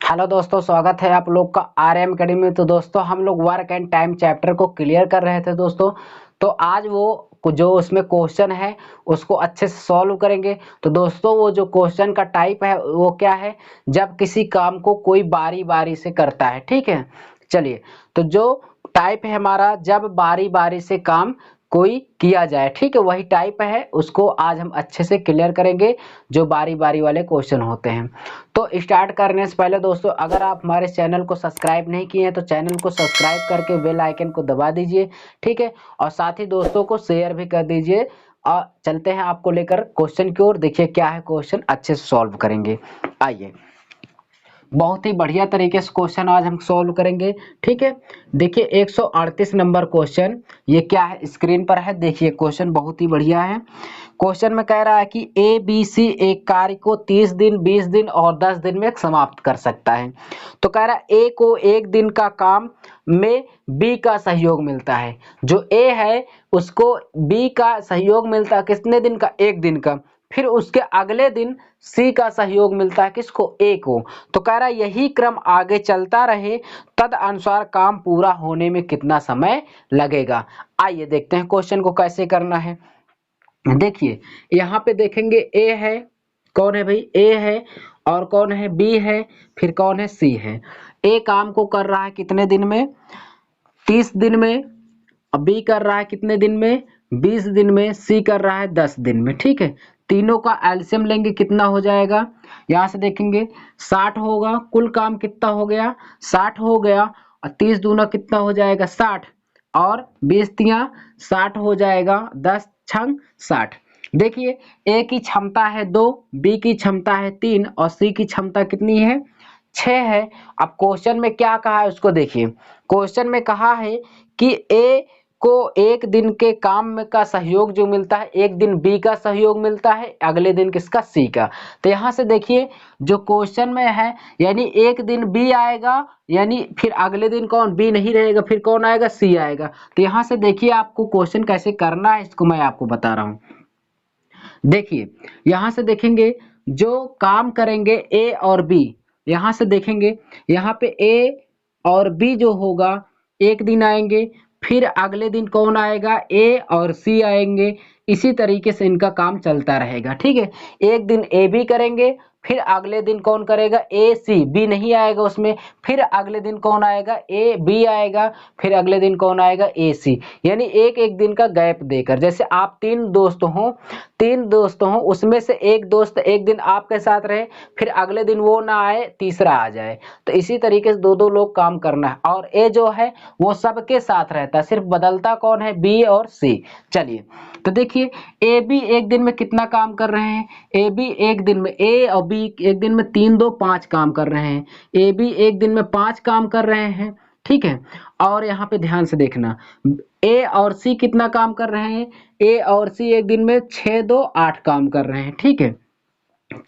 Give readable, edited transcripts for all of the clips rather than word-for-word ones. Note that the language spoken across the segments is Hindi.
हेलो दोस्तों, स्वागत है आप लोग का आरएम अकेडमी में। तो दोस्तों हम लोग वर्क एंड टाइम चैप्टर को क्लियर कर रहे थे दोस्तों। तो आज वो जो उसमें क्वेश्चन है उसको अच्छे से सॉल्व करेंगे। तो दोस्तों वो जो क्वेश्चन का टाइप है वो क्या है, जब किसी काम को कोई बारी बारी से करता है। ठीक है, चलिए। तो जो टाइप है हमारा, जब बारी बारी से काम कोई किया जाए, ठीक है, वही टाइप है। उसको आज हम अच्छे से क्लियर करेंगे, जो बारी बारी वाले क्वेश्चन होते हैं। तो स्टार्ट करने से पहले दोस्तों, अगर आप हमारे चैनल को सब्सक्राइब नहीं किए हैं तो चैनल को सब्सक्राइब करके बेल आइकन को दबा दीजिए, ठीक है। और साथ ही दोस्तों को शेयर भी कर दीजिए। और चलते हैं आपको लेकर क्वेश्चन की ओर। देखिए क्या है क्वेश्चन, अच्छे से सॉल्व करेंगे। आइए, बहुत ही बढ़िया तरीके से क्वेश्चन आज हम सॉल्व करेंगे, ठीक है। देखिए 138 नंबर क्वेश्चन, ये क्या है स्क्रीन पर है। देखिए क्वेश्चन बहुत ही बढ़िया है। क्वेश्चन में कह रहा है कि ए बी सी एक कार्य को 30 दिन, 20 दिन और 10 दिन में समाप्त कर सकता है। तो कह रहा है ए को एक दिन का काम में बी का सहयोग मिलता है। जो ए है उसको बी का सहयोग मिलता है कितने दिन का, एक दिन का। फिर उसके अगले दिन सी का सहयोग मिलता है किसको, ए को। तो कह रहा है यही क्रम आगे चलता रहे, तद अनुसार काम पूरा होने में कितना समय लगेगा। आइए देखते हैं क्वेश्चन को कैसे करना है। देखिए यहाँ पे देखेंगे ए है, कौन है भाई, ए है, और कौन है, बी है, फिर कौन है, सी है। ए काम को कर रहा है कितने दिन में, 30 दिन में। बी कर रहा है कितने दिन में, 20 दिन में। सी कर रहा है 10 दिन में, ठीक है। तीनों का एलसीएम लेंगे, कितना हो जाएगा, यहाँ से देखेंगे 60 होगा। कुल काम कितना हो गया, 60 हो गया। और 30 दूना कितना हो जाएगा, 60, और 20 तिया 60 हो जाएगा, 10 छंग 60। देखिए ए की क्षमता है 2, बी की क्षमता है 3 और सी की क्षमता कितनी है, 6 है। अब क्वेश्चन में क्या कहा है उसको देखिए। क्वेश्चन में कहा है कि ए को एक दिन के काम में का सहयोग जो मिलता है, एक दिन बी का सहयोग मिलता है, अगले दिन किसका, सी का। तो यहाँ से देखिए जो क्वेश्चन में है, यानी एक दिन बी आएगा, यानी फिर अगले दिन कौन, बी नहीं रहेगा, फिर कौन आएगा, सी आएगा। तो यहाँ से देखिए आपको क्वेश्चन कैसे करना है, इसको मैं आपको बता रहा हूँ। देखिए यहाँ से देखेंगे जो काम करेंगे ए और बी, यहाँ से देखेंगे यहाँ पे ए और बी जो होगा एक दिन आएंगे, फिर अगले दिन कौन आएगा, ए और सी आएंगे। इसी तरीके से इनका काम चलता रहेगा, ठीक है। एक दिन ए बी करेंगे, फिर अगले दिन कौन करेगा, ए सी, बी नहीं आएगा उसमें। फिर अगले दिन कौन आएगा, ए बी आएगा, फिर अगले दिन कौन आएगा, ए सी। यानी एक एक दिन का गैप देकर, जैसे आप तीन दोस्त हों, उसमें से एक दोस्त एक दिन आपके साथ रहे, फिर अगले दिन वो ना आए, तीसरा आ जाए। तो इसी तरीके से दो दो लोग काम करना है। और ए जो है वो सबके साथ रहता है, सिर्फ बदलता कौन है, बी और सी। चलिए तो देखिए ए बी एक दिन में कितना काम कर रहे हैं, ए बी एक दिन में, ए और बी एक दिन में 3 2 5 काम कर रहे हैं। ए बी एक दिन में 5 काम कर रहे हैं, ठीक है। और यहाँ पे ध्यान से देखना, ए और सी कितना काम कर रहे हैं, ए और सी एक दिन में 6 2 8 काम कर रहे हैं, ठीक है।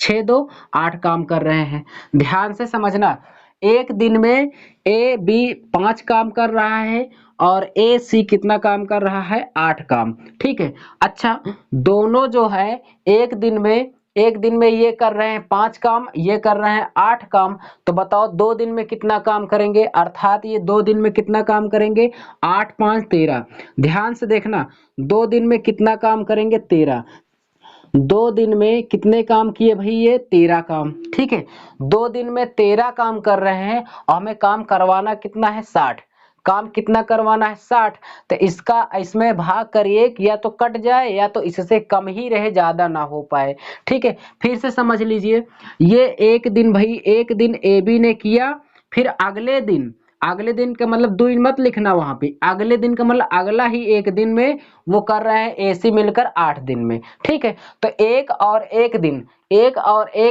6 2 8 काम कर रहे हैं। ध्यान से समझना, एक दिन में ए बी 5 काम कर रहा है और ए सी कितना काम कर रहा है, 8 काम, ठीक है। अच्छा, दोनों जो है एक दिन में ये कर रहे हैं 5 काम, ये कर रहे हैं 8 काम। तो बताओ 2 दिन में कितना काम करेंगे, अर्थात ये 2 दिन में कितना काम करेंगे, 8 5 13। ध्यान से देखना, 2 दिन में कितना काम करेंगे, 13। 2 दिन में कितने काम किए भाई, ये 13 काम, ठीक है। 2 दिन में 13 काम कर रहे हैं और हमें काम करवाना कितना है, 60। काम कितना करवाना है, 60। तो इसका इसमें भाग करिए, या तो कट जाए या तो इससे कम ही रहे, ज्यादा ना हो पाए, ठीक है। फिर से समझ लीजिए, ये एक दिन भाई, एक दिन ए बी ने किया, फिर अगले दिन का मतलब दो मत लिखना वहां पे, अगले दिन का मतलब अगला ही एक दिन में वो कर रहे हैं ए सी मिलकर 8 दिन में, ठीक है। तो एक और एक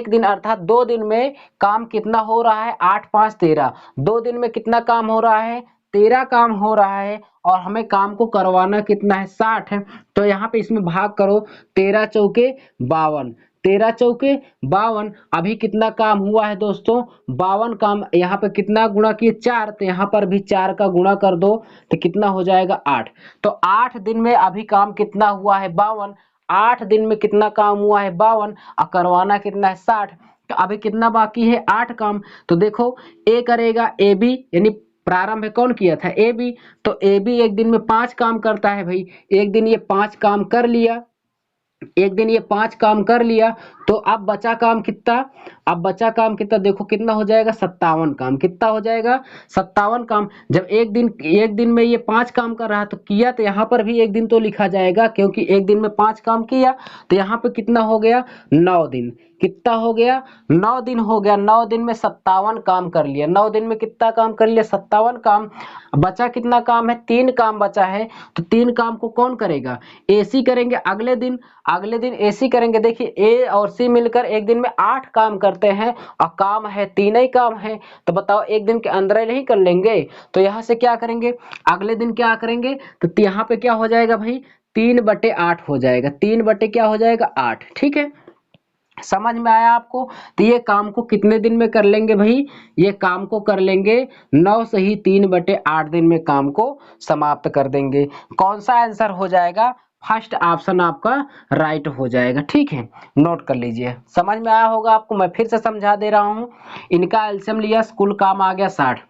दिन अर्थात 2 दिन में काम कितना हो रहा है, 8 5 13। 2 दिन में कितना काम हो रहा है, 13 काम हो रहा है। और हमें काम को करवाना कितना है, 60 है। तो यहाँ पे इसमें भाग करो, 13 चौके 52, 13 चौके 52। अभी कितना काम हुआ है दोस्तों, 52 काम। यहाँ पे कितना गुणा किए, 4, तो यहाँ पर भी 4 का गुणा कर दो तो कितना हो जाएगा, 8। तो 8 दिन में अभी काम कितना हुआ है, 52। 8 दिन में कितना काम हुआ है, 52, और करवाना कितना है, 60। तो अभी कितना बाकी है, 8 काम। तो देखो ए करेगा ए बी, यानी प्रारंभ है कौन किया था, ए बी। तो ए बी एक दिन में 5 काम करता है भाई, एक दिन ये 5 काम कर लिया, एक दिन ये 5 काम कर लिया। तो अब बचा काम कितना, अब बचा काम कितना, देखो कितना हो जाएगा, 57 काम। कितना हो जाएगा, 57 काम। जब एक दिन में ये 5 काम कर रहा है तो किया, तो यहाँ पर भी एक दिन तो लिखा जाएगा, क्योंकि एक दिन में 5 काम किया। तो यहाँ पे कितना हो गया, 9 दिन। कितना हो गया, 9 दिन हो गया। 9 दिन में 57 काम कर लिया। 9 दिन में कितना काम कर लिया, 57 काम। बचा कितना काम है, 3 काम बचा है। तो 3 काम को कौन करेगा, एसी करेंगे अगले दिन। अगले दिन एसी करेंगे। देखिए ए और सी मिलकर एक दिन में 8 काम करते हैं, और काम है 3 ही काम है। तो बताओ एक दिन के अंदर ही नहीं कर लेंगे। तो यहाँ से क्या करेंगे, अगले दिन क्या करेंगे, तो यहाँ पे क्या हो जाएगा भाई, 3/8 हो जाएगा। 3 बटे क्या हो जाएगा, 8। ठीक है, समझ में आया आपको। तो ये काम को कितने दिन में कर लेंगे भाई, ये काम को कर लेंगे 9 से ही 3/8 दिन में काम को समाप्त कर देंगे। कौन सा आंसर हो जाएगा, फर्स्ट ऑप्शन आपका राइट हो जाएगा। ठीक है, नोट कर लीजिए। समझ में आया होगा आपको, मैं फिर से समझा दे रहा हूं। इनका एलसीएम लिया, कुल काम आ गया 60।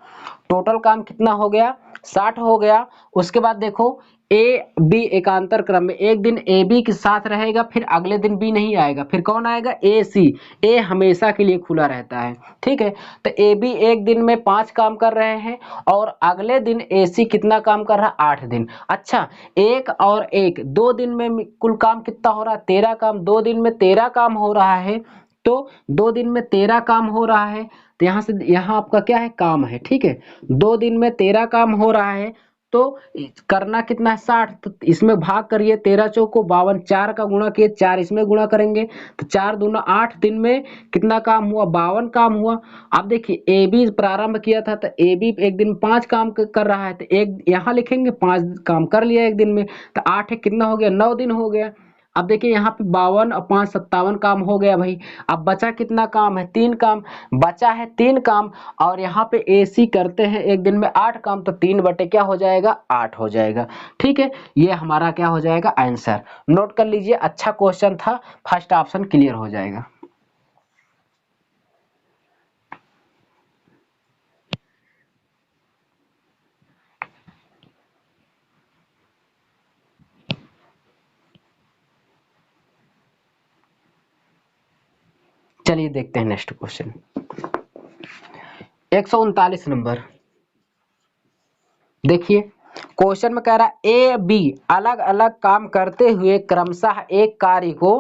टोटल काम कितना हो गया, 60 हो गया। उसके बाद देखो ए बी एकांतर क्रम में, एक दिन ए बी के साथ रहेगा, फिर अगले दिन बी नहीं आएगा, फिर कौन आएगा, ए सी। ए हमेशा के लिए खुला रहता है। ठीक है, तो ए बी एक दिन में 5 काम कर रहे हैं, और अगले दिन ए सी कितना काम कर रहा है, 8 दिन। अच्छा, एक और एक 2 दिन में कुल काम कितना हो रहा है, 13 काम। 2 दिन में 13 काम हो रहा है। तो 2 दिन में 13 काम हो रहा है, तो यहाँ से यहाँ आपका क्या है, काम है। ठीक है, 2 दिन में 13 काम हो रहा है, तो करना कितना है, 60। तो इसमें भाग करिए, 13 चौको 52, 4 का गुणा किए, 4 इसमें गुणा करेंगे, तो 4 दूना 8 दिन में कितना काम हुआ, 52 काम हुआ। अब देखिए ए बी प्रारंभ किया था, तो ए बी एक दिन 5 काम कर रहा है, तो एक यहाँ लिखेंगे 5 काम कर लिया एक दिन में, तो 8 है कितना हो गया, 9 दिन हो गया। अब देखिए यहाँ पे 52 और 5 57 काम हो गया भाई। अब बचा कितना काम है, 3 काम। बचा है 3 काम, और यहाँ पे एसी करते हैं एक दिन में 8 काम, तो 3 बटे क्या हो जाएगा, 8 हो जाएगा। ठीक है, ये हमारा क्या हो जाएगा, आंसर। नोट कर लीजिए, अच्छा क्वेश्चन था, फर्स्ट ऑप्शन क्लियर हो जाएगा। चलिए देखते हैं नेक्स्ट क्वेश्चन, 139 नंबर। देखिए क्वेश्चन में कह रहा है ए बी अलग अलग काम करते हुए क्रमशः एक कार्य को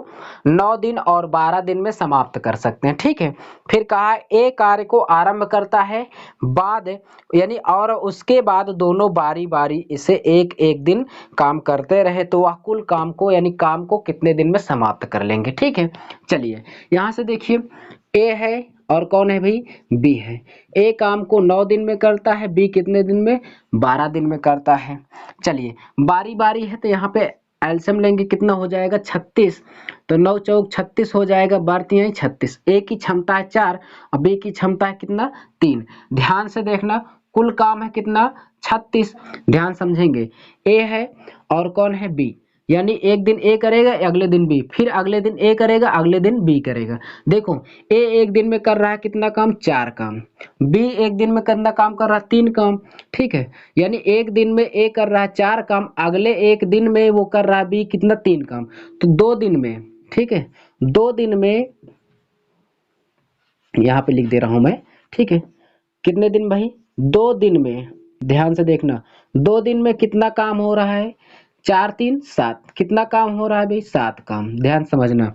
9 दिन और 12 दिन में समाप्त कर सकते हैं। ठीक है, फिर कहा ए कार्य को आरंभ करता है, बाद यानी और उसके बाद दोनों बारी बारी इसे एक एक दिन काम करते रहे, तो वह कुल काम को यानी काम को कितने दिन में समाप्त कर लेंगे। ठीक है, चलिए यहाँ से देखिए ए है और कौन है भाई, बी है। ए काम को 9 दिन में करता है, बी कितने दिन में, 12 दिन में करता है। चलिए बारी बारी है, तो यहाँ पे एल्सियम लेंगे, कितना हो जाएगा, 36। तो 9 चौक 36 हो जाएगा, बारती है 36। ए की क्षमता है 4 और बी की क्षमता है कितना, 3। ध्यान से देखना, कुल काम है कितना, 36। ध्यान समझेंगे, ए है और कौन है, बी। यानी एक दिन ए करेगा, अगले दिन बी, फिर अगले दिन ए करेगा, अगले दिन बी करेगा। देखो ए एक दिन में कर रहा है कितना काम, 4 काम। बी एक दिन में कितना काम कर रहा है, 3 काम। ठीक है, यानी एक दिन में ए कर रहा है 4 काम, अगले एक दिन में वो कर रहा है बी कितना, 3 काम। तो 2 दिन में, ठीक है, 2 दिन में यहाँ पे लिख दे रहा हूं मैं। ठीक है, कितने दिन भाई, 2 दिन में। ध्यान से देखना, 2 दिन में कितना काम हो रहा है, 4 3 7, कितना काम हो रहा है भाई, 7 काम। ध्यान समझना,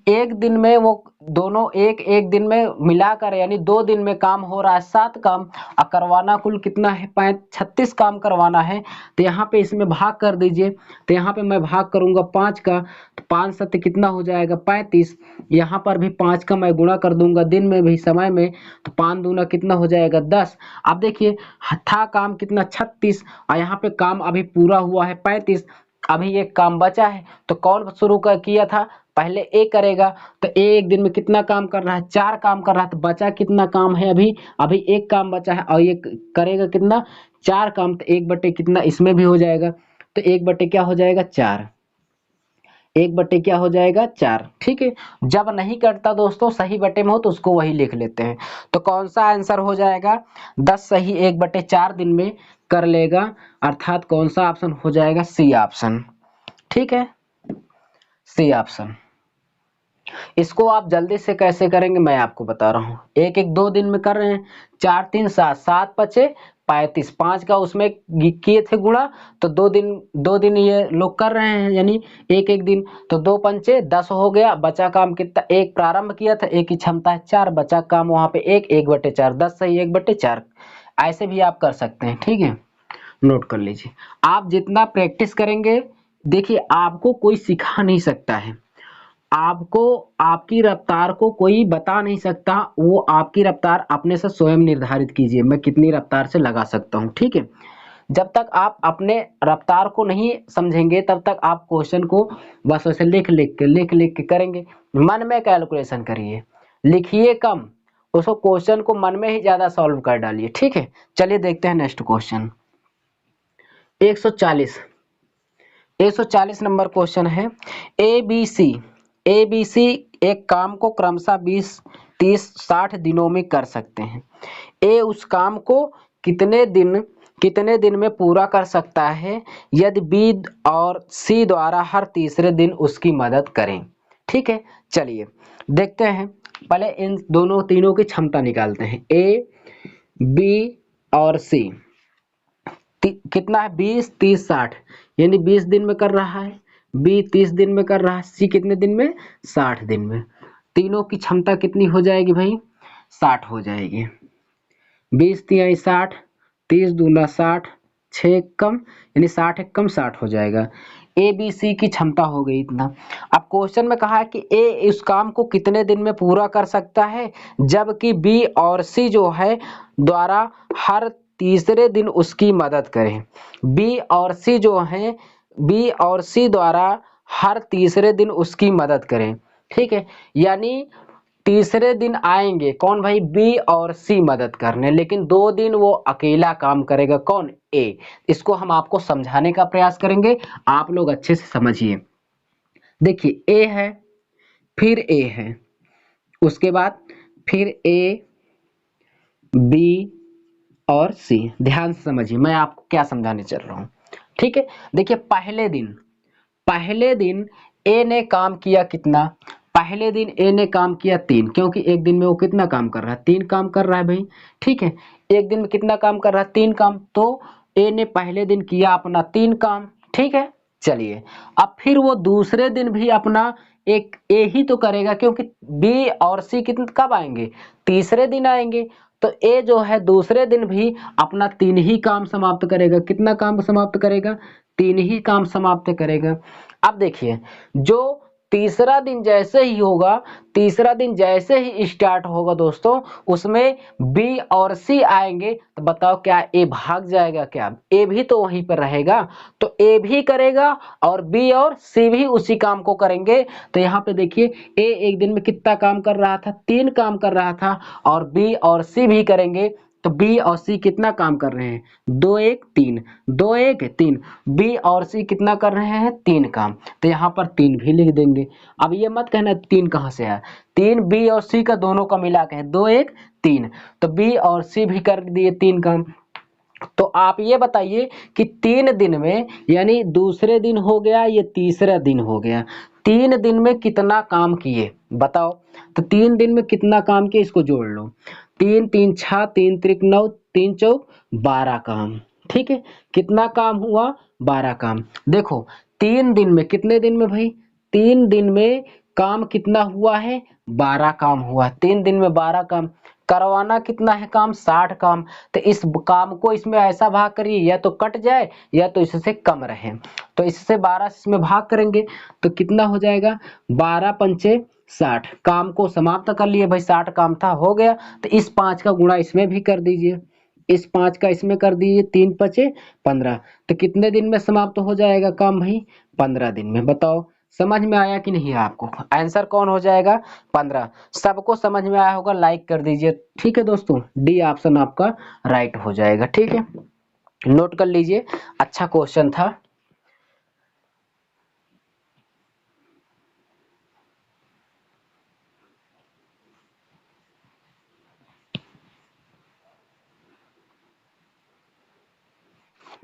एक दिन में वो दोनों एक एक दिन में मिलाकर यानी 2 दिन में काम हो रहा है 7 काम, और करवाना कुल कितना है, 36 काम करवाना है। तो यहाँ पे इसमें भाग कर दीजिए, तो यहाँ पे मैं भाग करूंगा 5 का, तो 5 सत्य कितना हो जाएगा, 35। यहाँ पर भी 5 का मैं गुणा कर दूंगा, दिन में भी समय में, तो 5 दूना कितना हो जाएगा, 10। अब देखिए था काम कितना, 36, और यहाँ पे काम अभी पूरा हुआ है 35। अभी एक काम बचा है, तो कौन शुरू कर किया था, पहले ए करेगा। तो ए एक दिन में कितना काम कर रहा है, 4 काम कर रहा है, तो बचा कितना काम है, अभी अभी एक काम बचा है, और ये करेगा कितना, 4 काम। तो 1 बटे कितना इसमें भी हो जाएगा, तो 1 बटे क्या हो जाएगा, 4। 1 बटे क्या हो जाएगा 4। ठीक है, जब नहीं कटता दोस्तों सही बटे में हो तो उसको वही लिख लेते हैं। तो कौन सा आंसर हो जाएगा, 10 सही 1 बटे 4 दिन में कर लेगा, अर्थात कौन सा ऑप्शन हो जाएगा, सी ऑप्शन। ठीक है, सी ऑप्शन। इसको आप जल्दी से कैसे करेंगे मैं आपको बता रहा हूँ, एक एक 2 दिन में कर रहे हैं, 4 3 7, 7 पचे 35, 5 का उसमें किए थे गुणा, तो 2 दिन ये लोग कर रहे हैं, यानी एक एक दिन, तो 2 पंचे 10 हो गया, बचा काम कितना, एक प्रारंभ किया था, एक की क्षमता है 4, बचा काम वहां पे 1 बटे 4, 10 सही 1 बटे 4। ऐसे भी आप कर सकते हैं। ठीक है, नोट कर लीजिए। आप जितना प्रैक्टिस करेंगे, देखिए आपको कोई सिखा नहीं सकता है, आपको आपकी रफ्तार को कोई बता नहीं सकता, वो आपकी रफ्तार अपने से स्वयं निर्धारित कीजिए, मैं कितनी रफ्तार से लगा सकता हूँ। ठीक है, जब तक आप अपने रफ्तार को नहीं समझेंगे तब तक आप क्वेश्चन को बस वैसे लिख लिख के करेंगे, मन में कैलकुलेशन करिए, लिखिए कम, उसको क्वेश्चन को मन में ही ज्यादा सॉल्व कर डालिए। ठीक है, चलिए देखते हैं नेक्स्ट क्वेश्चन। 140 140 नंबर क्वेश्चन है, ए बी सी एक काम को क्रमशः 20 30 60 दिनों में कर सकते हैं। ए उस काम को कितने दिन में पूरा कर सकता है यदि बी और सी द्वारा हर तीसरे दिन उसकी मदद करें। ठीक है, चलिए देखते हैं, पहले इन दोनों तीनों की क्षमता निकालते हैं, ए बी और सी। कितना है, 20 30 60, यानी 20 दिन में कर रहा है, बी 30 दिन में कर रहा है, सी कितने दिन में, 60 दिन में। तीनों की क्षमता कितनी हो जाएगी भाई, 60 हो जाएगी। 20 तिहाई 60, 30 दूना 60, 6 कम, यानी 60 एक कम 60 हो जाएगा। ए बी सी की क्षमता हो गई इतना। अब क्वेश्चन में कहा है कि ए इस काम को कितने दिन में पूरा कर सकता है जबकि बी और सी जो है द्वारा हर तीसरे दिन उसकी मदद करें। बी और सी जो हैं, बी और सी द्वारा हर तीसरे दिन उसकी मदद करें। ठीक है, यानी तीसरे दिन आएंगे कौन भाई, बी और सी मदद करने, लेकिन 2 दिन वो अकेला काम करेगा, कौन, ए। इसको हम आपको समझाने का प्रयास करेंगे, आप लोग अच्छे से समझिए। देखिए ए है, फिर ए है, उसके बाद फिर ए बी और सी, ध्यान से समझिए मैं आपको क्या समझाने चल रहा हूँ। ठीक है, देखिए पहले दिन ए ने काम किया कितना, पहले दिन ए ने काम किया 3, क्योंकि एक दिन में वो कितना काम कर रहा है, 3 काम कर रहा है भाई। ठीक है, एक दिन में कितना काम कर रहा है, 3 काम, तो ए ने पहले दिन किया अपना 3 काम। ठीक है, चलिए अब फिर वो दूसरे दिन भी अपना एक ए ही तो करेगा, क्योंकि बी और सी कितने कब आएंगे, तीसरे दिन आएंगे, तो ए जो है दूसरे दिन भी अपना 3 ही काम समाप्त करेगा। कितना काम समाप्त करेगा, 3 ही काम समाप्त करेगा। अब देखिए, जो तीसरा दिन जैसे ही होगा, तीसरा दिन जैसे ही स्टार्ट होगा दोस्तों, उसमें बी और सी आएंगे, तो बताओ क्या ए भाग जाएगा, क्या ए भी तो वहीं पर रहेगा, तो ए भी करेगा और बी और सी भी उसी काम को करेंगे। तो यहाँ पे देखिए ए एक दिन में कितना काम कर रहा था, 3 काम कर रहा था, और बी और सी भी करेंगे, तो बी और सी कितना काम कर रहे हैं, 2 1 3, 2 1 3, बी और सी कितना कर रहे हैं, 3 काम, तो यहाँ पर 3 भी लिख देंगे। अब ये मत कहना 3 कहाँ से आया, 3 बी और सी का दोनों का मिला के है, 2 1 3, तो बी और सी भी कर दिए 3 काम। तो आप ये बताइए कि 3 दिन में, यानी दूसरे दिन हो गया, ये तीसरा दिन हो गया, 3 दिन में कितना काम किए बताओ, तो 3 दिन में कितना काम किए इसको जोड़ लो, 3 3 6, 3 त्रिक 9, 3 चौक 12 काम। ठीक है, कितना काम हुआ, 12 काम। देखो 3 दिन में, कितने दिन में भाई, 3 दिन में काम कितना हुआ है, 12 काम हुआ, 3 दिन में 12 काम, करवाना कितना है काम, 60 काम, तो इस काम को इसमें ऐसा भाग करिए या तो कट जाए या तो इससे कम रहे, तो इससे 12 इसमें भाग करेंगे तो कितना हो जाएगा, 12 पंचे 60, काम को समाप्त कर लिए भाई, 60 काम था हो गया, तो इस 5 का गुणा इसमें भी कर दीजिए, इस 5 का इसमें कर दीजिए, 3 पचे 15, तो कितने दिन में समाप्त हो जाएगा काम भाई, 15 दिन में। बताओ समझ में आया कि नहीं आपको, आंसर कौन हो जाएगा, 15। सबको समझ में आया होगा, लाइक कर दीजिए। ठीक है दोस्तों, डी ऑप्शन आपका राइट हो जाएगा। ठीक है, नोट कर लीजिए, अच्छा क्वेश्चन था।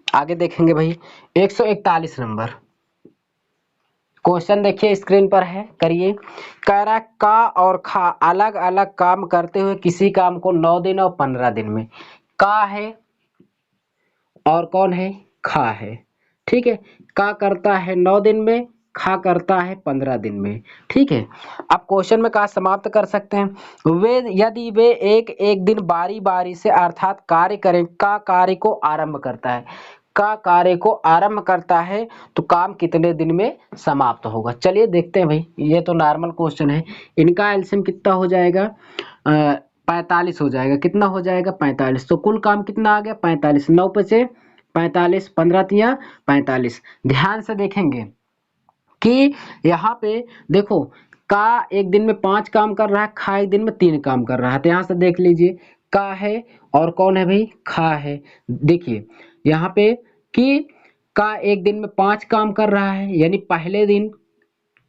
आगे देखेंगे भाई 141 नंबर क्वेश्चन देखिए स्क्रीन पर है, करिए। कह रहा है का और खा अलग अलग काम करते हुए किसी काम को 9 दिन और 15 दिन में। का है और कौन है, खा है, ठीक है। का करता है 9 दिन में, खा करता है 15 दिन में, ठीक है। अब क्वेश्चन में कहा समाप्त कर सकते हैं। वे यदि वे एक एक दिन बारी बारी से अर्थात कार्य करें, का कार्य को आरंभ करता है, का कार्य को आरंभ करता है तो काम कितने दिन में समाप्त होगा। चलिए देखते हैं भाई, ये तो नॉर्मल क्वेश्चन है। इनका एलसीएम कितना हो जाएगा, 45 हो जाएगा। कितना हो जाएगा, 45। तो कुल काम कितना आ गया, 45। 9 बचे 45, 15 तिया 45। ध्यान से देखेंगे कि यहाँ पे देखो का एक दिन में 5 काम कर रहा है, खा एक दिन में 3 काम कर रहा है। तो यहाँ से देख लीजिए का है और कौन है भाई, खा है। देखिए यहाँ पे कि का एक दिन में 5 काम कर रहा है, यानी पहले दिन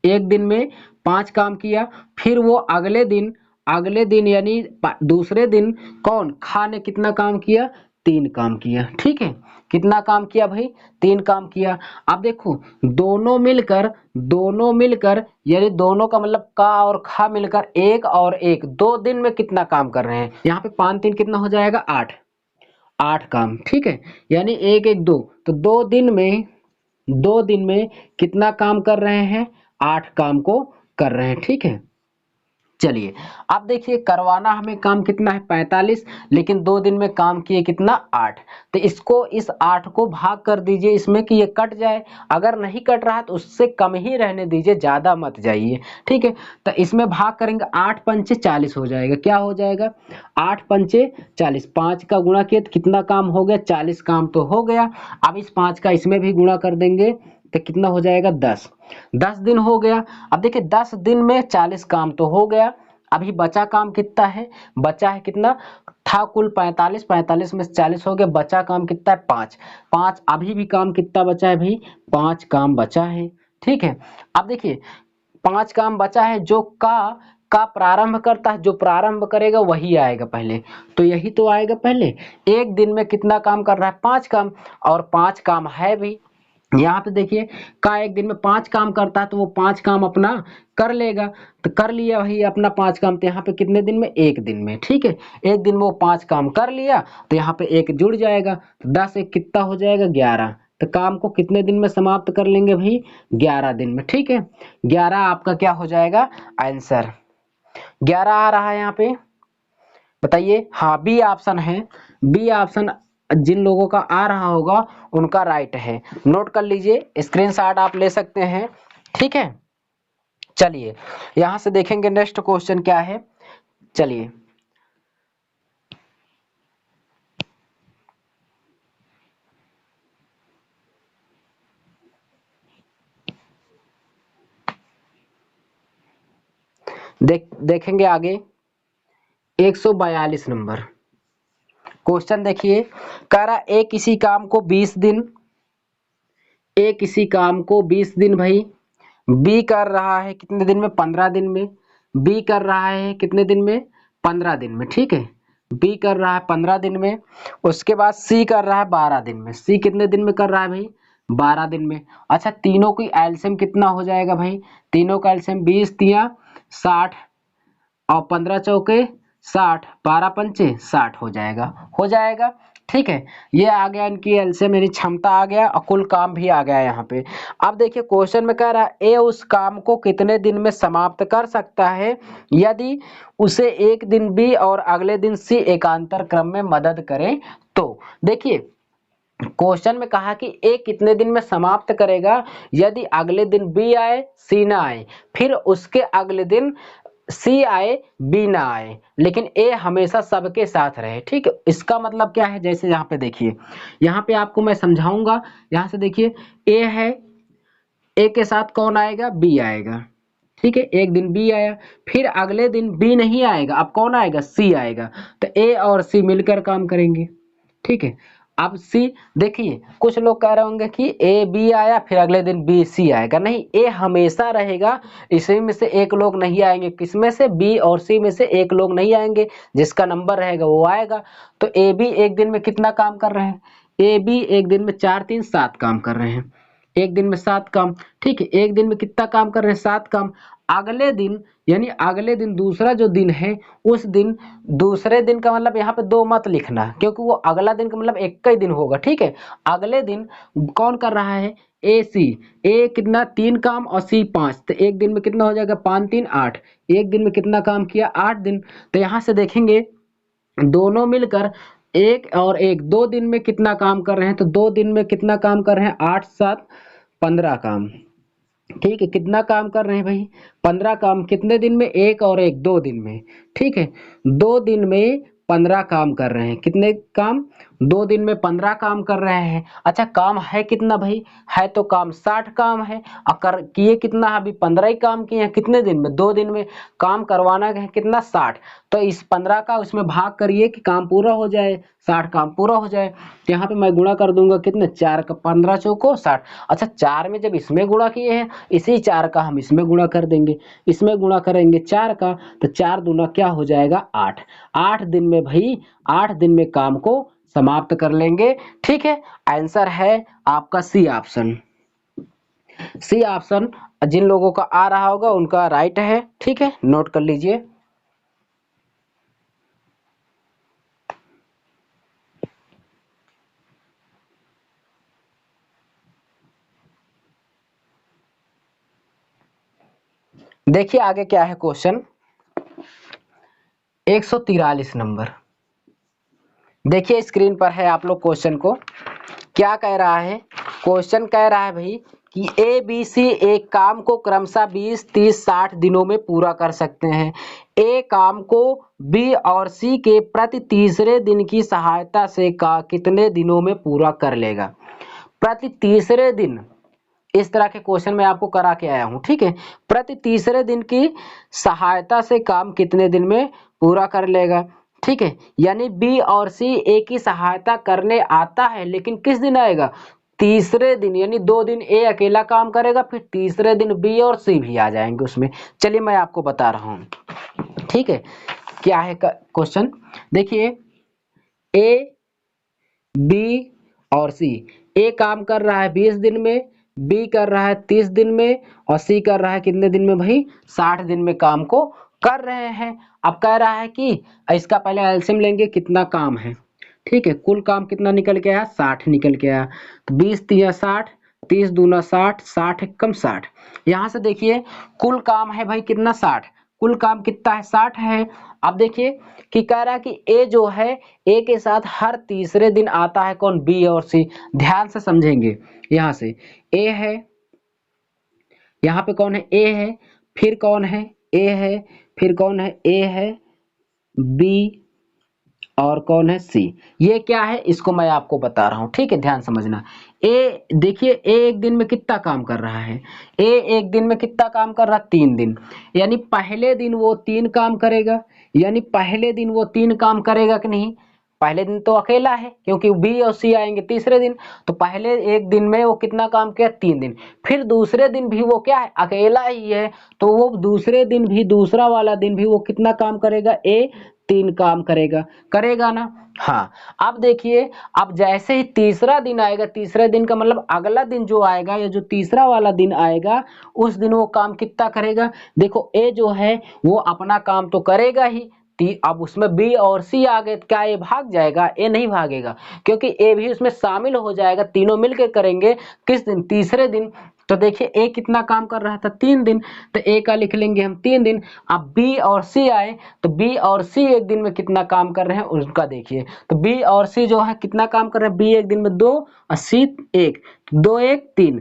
एक दिन में 5 काम किया, फिर वो अगले दिन यानी दूसरे दिन कौन, खा ने कितना काम किया, 3 काम किया, ठीक है। कितना काम किया भाई, 3 काम किया। अब देखो दोनों मिलकर यानी दोनों का मतलब का और खा मिलकर 1 और 1 2 दिन में कितना काम कर रहे हैं। यहाँ पे 5 3 कितना हो जाएगा, 8 काम, ठीक है। यानी 1 1 2 तो 2 दिन में कितना काम कर रहे हैं, 8 काम को कर रहे हैं, ठीक है। चलिए अब देखिए करवाना हमें काम कितना है, 45, लेकिन 2 दिन में काम किए कितना, 8। तो इसको इस 8 को भाग कर दीजिए इसमें कि ये कट जाए। अगर नहीं कट रहा तो उससे कम ही रहने दीजिए, ज्यादा मत जाइए, ठीक है। तो इसमें भाग करेंगे 8 पंचे 40 हो जाएगा। क्या हो जाएगा, 8 पंचे 40, 5 का गुणा किए तो कितना काम हो गया, 40 काम तो हो गया। अब इस 5 का इसमें भी गुणा कर देंगे तो कितना हो जाएगा, 10 दिन हो गया। अब देखिए 10 दिन में 40 काम तो हो गया। अभी बचा काम कितना है, बचा है कितना, था कुल 45, 45 में से 40 हो गया, बचा काम कितना है, 5। अभी भी काम कितना बचा है भाई, 5 काम बचा है, ठीक है। अब देखिए 5 काम बचा है, जो का प्रारंभ करता है, जो प्रारंभ करेगा वही आएगा पहले, तो यही तो आएगा पहले। एक दिन में कितना काम कर रहा है, 5 काम, और 5 काम है भी। यहाँ पे देखिए का एक दिन में 5 काम करता है तो वो 5 काम अपना कर लेगा, तो कर लिया वही अपना 5 काम। तो यहाँ पे कितने दिन में, 1 दिन में, ठीक है। एक दिन में वो 5 काम कर लिया तो यहाँ पे 1 जुड़ जाएगा, तो 10 एक कितना हो जाएगा, 11। तो काम को कितने दिन में समाप्त कर लेंगे भाई, 11 दिन में, ठीक है। 11 आपका क्या हो जाएगा आंसर, 11 आ रहा है यहाँ पे, बताइए। हाँ बी ऑप्शन है, बी ऑप्शन जिन लोगों का आ रहा होगा उनका राइट है। नोट कर लीजिए, स्क्रीनशॉट आप ले सकते हैं, ठीक है। चलिए यहां से देखेंगे नेक्स्ट क्वेश्चन क्या है, चलिए। देखेंगे आगे 142 नंबर क्वेश्चन देखिए। कह रहा ए किसी काम को 20 दिन, ए किसी काम को 20 दिन भाई बी कर रहा है कितने दिन में, 15 दिन में। बी कर रहा है कितने दिन में, 15 दिन में, ठीक है। बी कर रहा है 15 दिन में। उसके बाद सी कर रहा है 12 दिन में। सी कितने दिन में कर रहा है भाई, 12 दिन में। अच्छा तीनों की एलसीएम कितना हो जाएगा भाई, तीनों का एलसीएम 20 तिया 60 और 15 चौके 60, 12 पंचे 60 हो जाएगा, ठीक है। ये आ गया इनकी एलसीएम, मेरी क्षमता आ गया और कुल काम भी आ गया यहाँ पे। अब देखिए क्वेश्चन में कह रहा है ए उस काम को कितने दिन में समाप्त कर सकता है यदि उसे एक दिन बी और अगले दिन सी एकांतर क्रम में मदद करें तो। देखिए क्वेश्चन में कहा कि ए कितने दिन में समाप्त करेगा यदि अगले दिन बी आए सी ना आए, फिर उसके अगले दिन सी आए बी ना आए, लेकिन ए हमेशा सबके साथ रहे, ठीक है। इसका मतलब क्या है, जैसे यहाँ पे देखिए, यहाँ पे आपको मैं समझाऊंगा। यहाँ से देखिए ए है, ए के साथ कौन आएगा, बी आएगा, ठीक है। एक दिन बी आया, फिर अगले दिन बी नहीं आएगा, अब कौन आएगा, सी आएगा। तो ए और सी मिलकर काम करेंगे, ठीक है। अब सी देखिए कुछ लोग कह रहे होंगे कि ए बी आया फिर अगले दिन बी सी आएगा, नहीं, ए हमेशा रहेगा। इसी में से एक लोग नहीं आएंगे, किसमें से, बी और सी में से एक लोग नहीं आएंगे, जिसका नंबर रहेगा वो आएगा। तो ए बी एक दिन में कितना काम कर रहे हैं, ए बी एक दिन में 4 3 7 काम कर रहे हैं, एक दिन में 7 काम, ठीक है। एक दिन में कितना काम कर रहे हैं? 7 काम। अगले दिन यानी अगले दिन दूसरा जो दिन है उस दिन, दूसरे दिन का मतलब यहाँ पे 2 मत लिखना क्योंकि वो अगला दिन का मतलब एक ही दिन होगा, ठीक है। अगले दिन कौन कर रहा है? ए सी। ए कितना? 3 काम और सी 5, तो एक दिन में कितना हो जाएगा? 5 3 8। एक दिन में कितना काम किया? 8 दिन। तो यहाँ से देखेंगे दोनों मिलकर एक और एक 2 दिन में कितना काम कर रहे हैं? तो 2 दिन में कितना काम कर रहे हैं? 8 7 15 काम, ठीक है। कितना काम कर रहे हैं भाई? 15 काम। कितने दिन में? एक और एक 2 दिन में, ठीक है। 2 दिन में 15 काम कर रहे हैं। कितने काम? 2 दिन में 15 काम कर रहे हैं। अच्छा काम है कितना भाई? है तो काम 60 काम है। अकर किए कितना? अभी 15 ही काम किए हैं। कितने दिन में? 2 दिन में। काम करवाना है कितना? 60। तो इस 15 का उसमें भाग करिए कि काम पूरा हो जाए, 60 काम पूरा हो जाए। तो यहाँ पे मैं गुणा कर दूंगा कितने? 4 का 15 चौको 60। अच्छा 4 में जब इसमें गुणा किए हैं, इसी 4 का हम इसमें गुणा कर देंगे। इसमें गुणा करेंगे 4 का, तो 4 दूना क्या हो जाएगा? 8। 8 दिन में भाई, 8 दिन में काम को समाप्त कर लेंगे, ठीक है। आंसर है आपका सी ऑप्शन। सी ऑप्शन जिन लोगों का आ रहा होगा उनका राइट है, ठीक है, नोट कर लीजिए। देखिए आगे क्या है क्वेश्चन 143 नंबर। देखिए स्क्रीन पर है आप लोग क्वेश्चन को क्या कह रहा है। क्वेश्चन कह रहा है भाई कि ए बी सी एक काम को क्रमशः 20 30 60 दिनों में पूरा कर सकते हैं। ए काम को बी और सी के प्रति तीसरे दिन की सहायता से का कितने दिनों में पूरा कर लेगा? प्रति तीसरे दिन इस तरह के क्वेश्चन मैं आपको करा के आया हूं, ठीक है। प्रति तीसरे दिन की सहायता से काम कितने दिन में पूरा कर लेगा, ठीक है। यानी बी और सी ए की सहायता करने आता है, लेकिन किस दिन आएगा? तीसरे दिन। यानी 2 दिन ए अकेला काम करेगा, फिर तीसरे दिन बी और सी भी आ जाएंगे उसमें। चलिए मैं आपको बता रहा हूं, ठीक है। क्या है क्वेश्चन? देखिए ए बी और सी। ए काम कर रहा है 20 दिन में, बी कर रहा है 30 दिन में और सी कर रहा है कितने दिन में भाई? 60 दिन में काम को कर रहे हैं। अब कह रहा है कि इसका पहले एलसीएम लेंगे कितना काम है, ठीक है। कुल काम कितना निकल के आया? 60 निकल के आया। तो 20 तिया 60, 30 दूना 60, 60 एकम 60। यहाँ से देखिए कुल काम है भाई कितना? 60। कुल काम कितना है? 60 है। अब देखिए कि कह रहा है कि ए जो है ए के साथ हर तीसरे दिन आता है कौन? बी और सी। ध्यान से समझेंगे। यहाँ से ए है, यहाँ पे कौन है? ए है, फिर कौन है? ए है, फिर कौन है? ए है, बी और कौन है? सी। ये क्या है इसको मैं आपको बता रहा हूं, ठीक है, ध्यान समझना। ए देखिए ए एक दिन में कितना काम कर रहा है? ए एक दिन में कितना काम कर रहा है? 3 दिन। यानी पहले दिन वो 3 काम करेगा, यानी पहले दिन वो 3 काम करेगा कि नहीं? पहले दिन तो अकेला है क्योंकि बी और सी आएंगे तीसरे दिन। तो पहले एक दिन में वो कितना काम किया? 3 दिन। फिर दूसरे दिन भी वो क्या है? अकेला ही है, तो वो दूसरे दिन भी, दूसरा वाला दिन भी वो कितना काम करेगा? ए 3 काम करेगा, करेगा ना? हाँ। अब देखिए अब जैसे ही तीसरा दिन आएगा, तीसरे दिन का मतलब अगला दिन जो आएगा, या जो तीसरा वाला दिन आएगा, उस दिन वो काम कितना करेगा? देखो ए जो है वो अपना काम तो करेगा ही। अब उसमें बी और सी आ गए, क्या ए भाग जाएगा? ए नहीं भागेगा, क्योंकि ए भी उसमें शामिल हो जाएगा। तीनों मिलकर करेंगे किस दिन? तीसरे दिन। तो देखिए ए कितना काम कर रहा था? 3 दिन। तो ए का लिख लेंगे हम 3 दिन। अब बी और सी आए, तो बी और सी एक दिन में कितना काम कर रहे हैं उनका देखिए। तो बी और सी जो है कितना काम कर रहे हैं? बी एक दिन में 2 और सी 1, 2 1 3।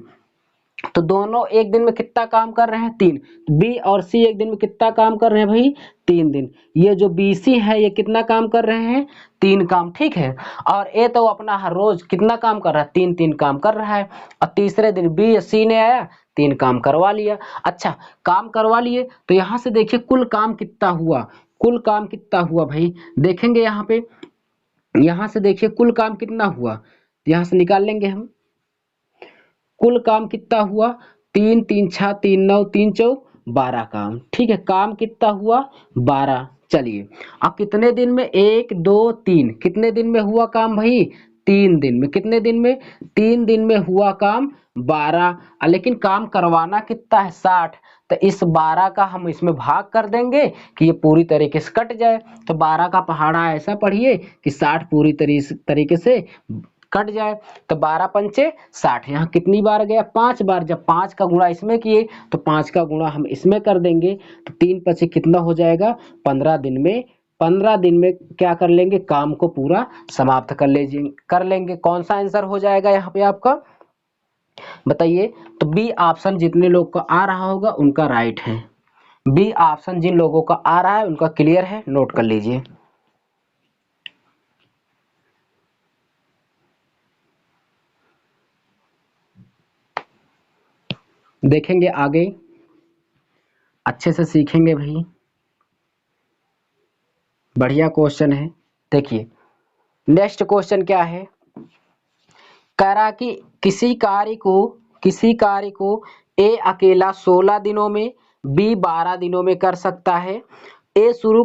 तो दोनों एक दिन में कितना काम कर रहे हैं? 3। बी और सी एक दिन में कितना काम कर रहे हैं भाई? 3 दिन। ये जो बी सी है ये कितना काम कर रहे हैं? 3 काम, ठीक है। और ए तो अपना हर रोज कितना काम कर रहा है? 3 3 काम कर रहा है। और तीसरे दिन बी सी ने आया, 3 काम करवा लिया। अच्छा काम करवा लिए, तो यहाँ से देखिए कुल काम कितना हुआ? कुल काम कितना हुआ भाई? देखेंगे यहाँ पे, यहाँ से देखिए कुल काम कितना हुआ, यहाँ से निकाल लेंगे हम। कुल काम कितना हुआ? 3 3 6 3 9 3 चौक 12 काम, ठीक है। काम कितना हुआ? 12। चलिए अब कितने दिन में? 1 2 3, कितने दिन में हुआ काम भाई? 3 दिन में। कितने दिन में? 3 दिन में हुआ काम 12, लेकिन काम करवाना कितना है? 60। तो इस 12 का हम इसमें भाग कर देंगे कि ये पूरी तरीके से कट जाए। तो 12 का पहाड़ा ऐसा पढ़िए कि 60 पूरी तरीके से कट जाए। तो 12 पंचे 60, यहाँ कितनी बार गया? 5 बार। जब 5 का गुणा इसमें किए तो 5 का गुणा हम इसमें कर देंगे। तो 3 पचे कितना हो जाएगा? 15 दिन में। 15 दिन में क्या कर लेंगे? काम को पूरा समाप्त कर लेंगे। कौन सा आंसर हो जाएगा यहाँ पे आपका? बताइए। तो बी ऑप्शन जितने लोग को आ रहा होगा उनका राइट है। बी ऑप्शन जिन लोगों का आ रहा है उनका क्लियर है, नोट कर लीजिए। देखेंगे आगे, अच्छे से सीखेंगे भाई, बढ़िया क्वेश्चन है। देखिए नेक्स्ट क्वेश्चन क्या है? कह रहा कि किसी कार्य को ए अकेला 16 दिनों में, बी 12 दिनों में कर सकता है। ए शुरू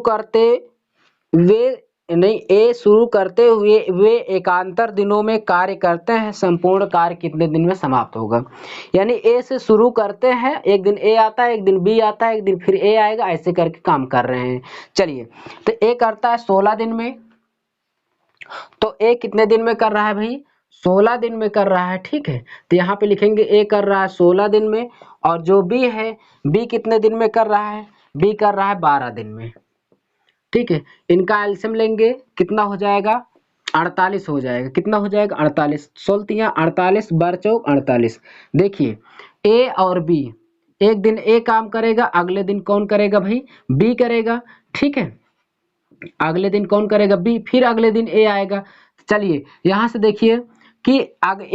करते हुए वे एकांतर दिनों में कार्य करते हैं, संपूर्ण कार्य कितने दिन में समाप्त होगा? यानी ए से शुरू करते हैं, एक दिन ए आता है, एक दिन बी आता है, एक दिन फिर ए आएगा, ऐसे करके काम कर रहे हैं। चलिए, तो ए करता है 16 दिन में, तो ए कितने दिन में कर रहा है भाई? 16 दिन में कर रहा है। ठीक है, तो यहाँ पे लिखेंगे ए कर रहा है 16 दिन में, और जो बी है, बी कितने दिन में कर रहा है? बी कर रहा है 12 दिन में। ठीक है, इनका एलसीएम लेंगे, कितना हो जाएगा? 48 हो जाएगा। कितना हो जाएगा? 48। 16 48 12 चौक 48। देखिए ए और बी, एक दिन ए काम करेगा, अगले दिन कौन करेगा भाई? बी करेगा। ठीक है, अगले दिन कौन करेगा? बी। फिर अगले दिन ए आएगा। चलिए यहाँ से देखिए कि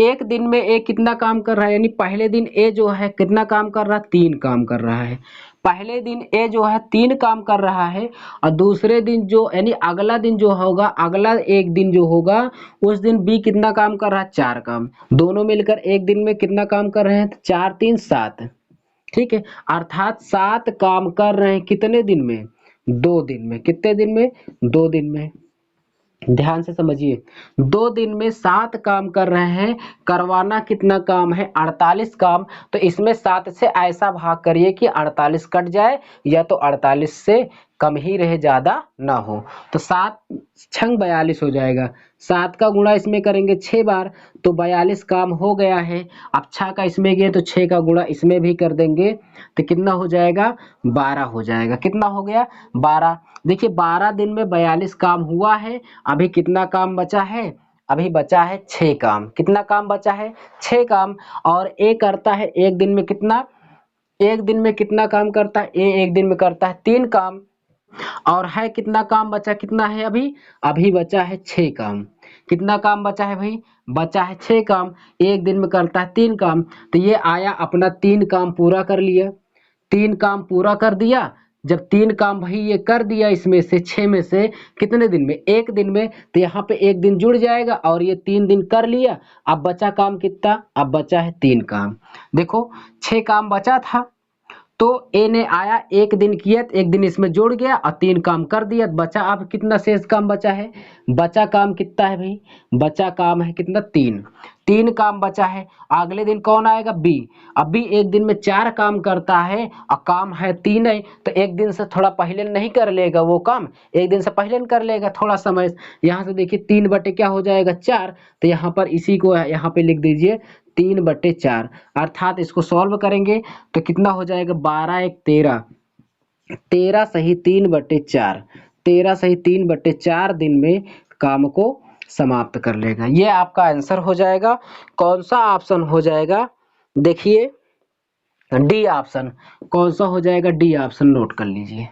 एक दिन में ए कितना काम कर रहा है, यानी पहले दिन ए जो है कितना काम कर रहा है? 3 काम कर रहा है। पहले दिन ए जो है 3 काम कर रहा है, और दूसरे दिन जो यानी अगला दिन जो होगा, अगला एक दिन जो होगा, उस दिन बी कितना काम कर रहा है? 4 काम। दोनों मिलकर एक दिन में कितना काम कर रहे हैं? 4 3 7। ठीक है, अर्थात 7 काम कर रहे हैं कितने दिन में? 2 दिन में। कितने दिन में? 2 दिन में। ध्यान से समझिए, 2 दिन में 7 काम कर रहे हैं। करवाना कितना काम है? 48 काम। तो इसमें 7 से ऐसा भाग करिए कि 48 कट जाए, या तो 48 से कम ही रहे, ज्यादा ना हो। तो 7 छंग 42 हो जाएगा। 7 का गुणा इसमें करेंगे 6 बार, तो 42 काम हो गया है। अब 6 का इसमें गए तो 6 का गुणा इसमें भी कर देंगे, तो कितना हो जाएगा? 12 हो जाएगा। कितना हो गया? 12। देखिए 12 दिन में 42 काम हुआ है। अभी कितना काम बचा है? अभी बचा है 6 काम। कितना काम बचा है? 6 काम। और ए करता है एक दिन में कितना? एक दिन में कितना काम करता है? ए एक दिन में करता है 3 काम। और है कितना काम बचा? कितना है अभी? अभी बचा है 6 काम। कितना काम बचा है भाई? बचा है 6 काम। एक दिन में करता है 3 काम। तो ये आया अपना 3 काम पूरा कर लिया। 3 काम पूरा कर दिया। जब 3 काम भाई ये कर दिया, इसमें से 6 में से कितने दिन में? एक दिन में। तो यहाँ पे एक दिन जुड़ जाएगा, और ये 3 दिन कर लिया। अब बचा काम कितना? अब बचा है 3 काम। देखो 6 काम बचा था, तो ए ने आया, एक दिन किया, एक दिन इसमें जोड़ गया और 3 काम कर दिया। बचा अब कितना शेष काम बचा है? बचा काम कितना है भाई? बचा काम है कितना? 3। 3 काम बचा है। अगले दिन कौन आएगा? बी। अब बी एक दिन में 4 काम करता है, और काम है 3 है, तो एक दिन से थोड़ा पहले नहीं कर लेगा वो काम, एक दिन से पहले कर लेगा थोड़ा समय। यहाँ से देखिए 3 बटे क्या हो जाएगा? 4। तो यहाँ पर इसी को यहाँ पे लिख दीजिए 3/4। अर्थात इसको सॉल्व करेंगे तो कितना हो जाएगा? 12 1 13। 13 सही 3/4। 13 सही 3/4 दिन में काम को समाप्त कर लेगा। ये आपका आंसर हो जाएगा। कौन सा ऑप्शन हो जाएगा? देखिए डी ऑप्शन। कौन सा हो जाएगा? डी ऑप्शन, नोट कर लीजिए।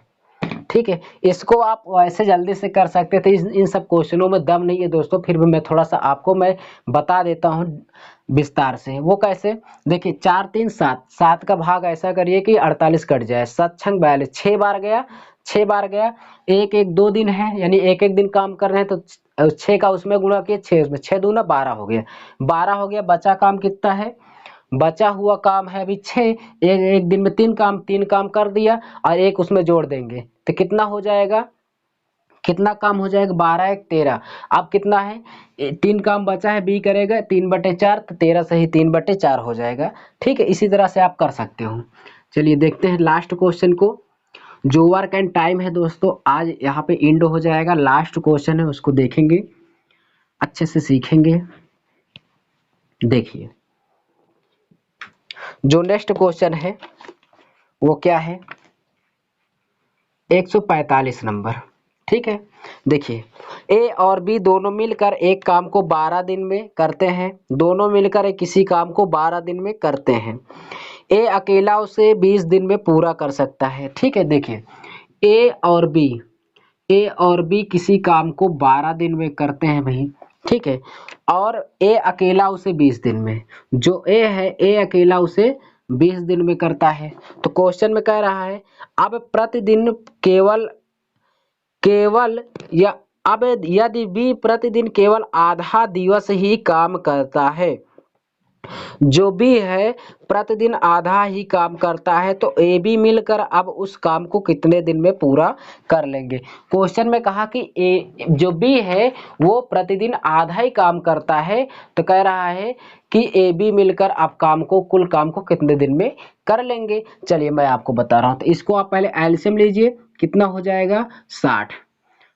ठीक है, इसको आप ऐसे जल्दी से कर सकते थे, इन सब क्वेश्चनों में दम नहीं है दोस्तों, फिर भी मैं थोड़ा सा आपको मैं बता देता हूँ विस्तार से। वो कैसे? देखिए 4 3 7, 7 का भाग ऐसा करिए कि 48 कट जाए। 7 छंग 42, 6 बार गया, 6 बार गया। एक एक 2 दिन है, यानी एक एक दिन काम कर रहे हैं, तो 6 का उसमें गुणा किए, 6 उसमें, 6 दूना 12 हो गया। 12 हो गया। बचा काम कितना है? बचा हुआ काम है अभी 6। एक दिन में 3 काम, 3 काम कर दिया, और एक उसमें जोड़ देंगे, तो कितना हो जाएगा? कितना काम हो जाएगा, 12 1 13। अब कितना है, 3 काम बचा है, बी करेगा 3/4, तो 13 से ही 3/4 हो जाएगा। ठीक है, इसी तरह से आप कर सकते हो। चलिए देखते हैं लास्ट क्वेश्चन को, जो वर्क एंड टाइम है दोस्तों आज यहाँ पे एंड हो जाएगा। लास्ट क्वेश्चन है, उसको देखेंगे, अच्छे से सीखेंगे। देखिए जो नेक्स्ट क्वेश्चन है वो क्या है, 145 नंबर। ठीक है, देखिए ए और बी दोनों मिलकर एक काम को 12 दिन में करते हैं। दोनों मिलकर किसी काम को 12 दिन में करते हैं। ए अकेला उसे 20 दिन में पूरा कर सकता है। ठीक है, देखिए ए और बी किसी काम को 12 दिन में करते हैं भाई। ठीक है, और ए अकेला उसे 20 दिन में, जो ए है ए अकेला उसे 20 दिन में करता है। तो क्वेश्चन में कह रहा है अब प्रतिदिन केवल या अब यदि बी प्रतिदिन केवल आधा दिवस ही काम करता है, जो बी है प्रतिदिन आधा ही काम करता है, तो ए बी मिलकर अब उस काम को कितने दिन में पूरा कर लेंगे। क्वेश्चन में कहा कि ए जो बी है वो प्रतिदिन आधा ही काम करता है, तो कह रहा है कि ए बी मिलकर अब कुल काम को कितने दिन में कर लेंगे। चलिए मैं आपको बता रहा हूँ, तो इसको आप पहले एलसीएम लीजिए, कितना हो जाएगा 60,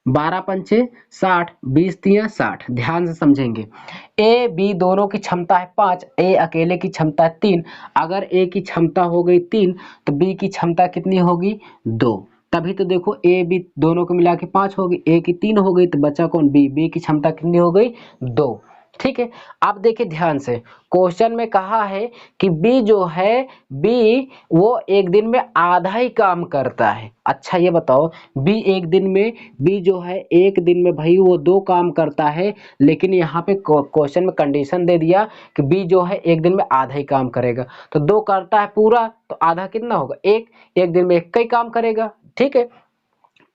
12 पंचे 60, 20 तिया 60। ध्यान से समझेंगे, ए बी दोनों की क्षमता है 5, ए अकेले की क्षमता है 3। अगर ए की क्षमता हो गई 3 तो बी की क्षमता कितनी होगी 2। तभी तो देखो ए बी दोनों को मिला के 5 होगी, ए की 3 हो गई, तो बचा कौन, बी की क्षमता कितनी हो गई 2। ठीक है, अब देखिए ध्यान से, क्वेश्चन में कहा है कि बी जो है बी वो एक दिन में आधा ही काम करता है। अच्छा ये बताओ, बी जो है एक दिन में भाई वो 2 काम करता है, लेकिन यहाँ पे क्वेश्चन में कंडीशन दे दिया कि बी जो है एक दिन में आधा ही काम करेगा। तो 2 करता है पूरा, तो आधा कितना होगा, एक दिन में 1 का ही काम करेगा। ठीक है,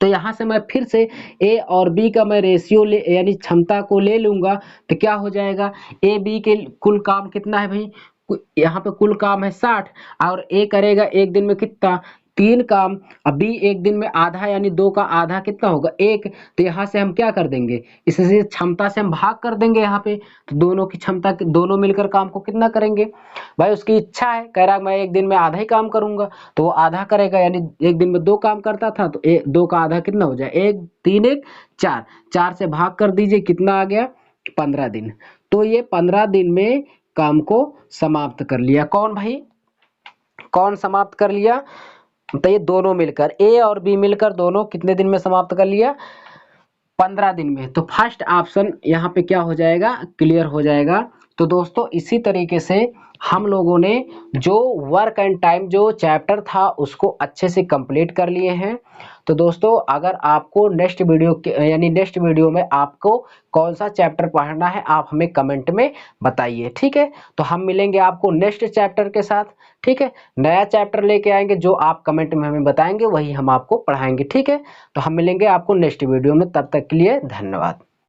तो यहाँ से मैं फिर से ए और बी का मैं रेशियो ले यानी क्षमता को ले लूंगा, तो क्या हो जाएगा, ए बी के कुल काम कितना है भाई, यहाँ पे कुल काम है 60, और ए करेगा एक दिन में कितना 3 काम। अब बी एक दिन में आधा यानी 2 का आधा कितना होगा 1, तो यहाँ से हम क्या कर देंगे, इससे क्षमता से हम भाग कर देंगे यहाँ पे, तो दोनों की क्षमता दोनों मिलकर काम को कितना करेंगे। भाई उसकी इच्छा है, कह रहा है मैं एक दिन में आधा ही काम करूंगा, तो वो आधा करेगा, यानी एक दिन में 2 काम करता था, तो 2 का आधा कितना हो जाए 1 3 1 4, 4 से भाग कर दीजिए, कितना आ गया 15 दिन। तो ये 15 दिन में काम को समाप्त कर लिया। कौन भाई, कौन समाप्त कर लिया, तो ये दोनों मिलकर ए और बी मिलकर दोनों कितने दिन में समाप्त कर लिया 15 दिन में। तो फर्स्ट ऑप्शन यहाँ पे क्या हो जाएगा, क्लियर हो जाएगा। तो दोस्तों इसी तरीके से हम लोगों ने जो वर्क एंड टाइम जो चैप्टर था उसको अच्छे से कंप्लीट कर लिए हैं। तो दोस्तों अगर आपको नेक्स्ट वीडियो में आपको कौन सा चैप्टर पढ़ना है आप हमें कमेंट में बताइए। ठीक है, तो हम मिलेंगे आपको नेक्स्ट चैप्टर के साथ। ठीक है, नया चैप्टर लेके आएंगे, जो आप कमेंट में हमें बताएंगे वही हम आपको पढ़ाएंगे। ठीक है, तो हम मिलेंगे आपको नेक्स्ट वीडियो में, तब तक के लिए धन्यवाद।